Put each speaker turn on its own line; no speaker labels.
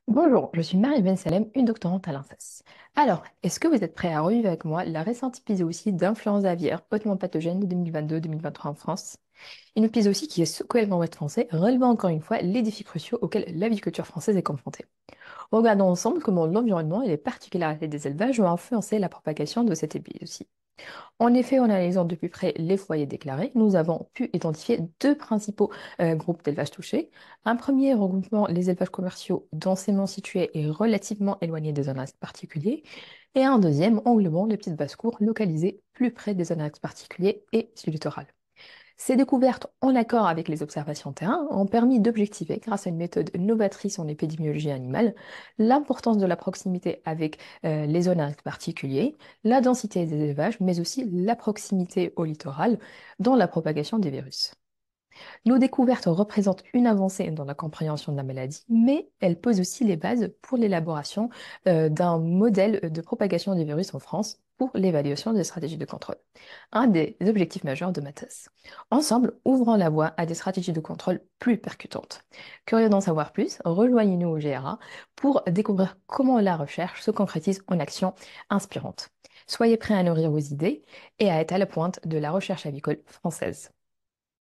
Bonjour, je suis Marie Ben Salem, une doctorante à l'INSAS. Alors, est-ce que vous êtes prêts à revivre avec moi la récente épizootie d'influenza aviaire hautement pathogène de 2022-2023 en France? Une épizootie qui a secoué le grand-ouest français, relevant encore une fois les défis cruciaux auxquels l'aviculture française est confrontée. Regardons ensemble comment l'environnement et les particularités des élevages ont influencé la propagation de cette épizootie. En effet, en analysant de plus près les foyers déclarés, nous avons pu identifier deux principaux groupes d'élevages touchés. Un premier regroupant les élevages commerciaux densément situés et relativement éloignés des zones à risque particulier, et un deuxième englobant les petites basses-cours localisées plus près des zones à risque particulier et du littoral. Ces découvertes, en accord avec les observations terrain, ont permis d'objectiver, grâce à une méthode novatrice en épidémiologie animale, l'importance de la proximité avec les zones à risque particulier, la densité des élevages, mais aussi la proximité au littoral dans la propagation des virus. Nos découvertes représentent une avancée dans la compréhension de la maladie, mais elles posent aussi les bases pour l'élaboration d'un modèle de propagation des virus en France pour l'évaluation des stratégies de contrôle. Un des objectifs majeurs de ma thèse. Ensemble, ouvrant la voie à des stratégies de contrôle plus percutantes. Curieux d'en savoir plus, rejoignez-nous au GRA pour découvrir comment la recherche se concrétise en actions inspirantes. Soyez prêts à nourrir vos idées et à être à la pointe de la recherche avicole française.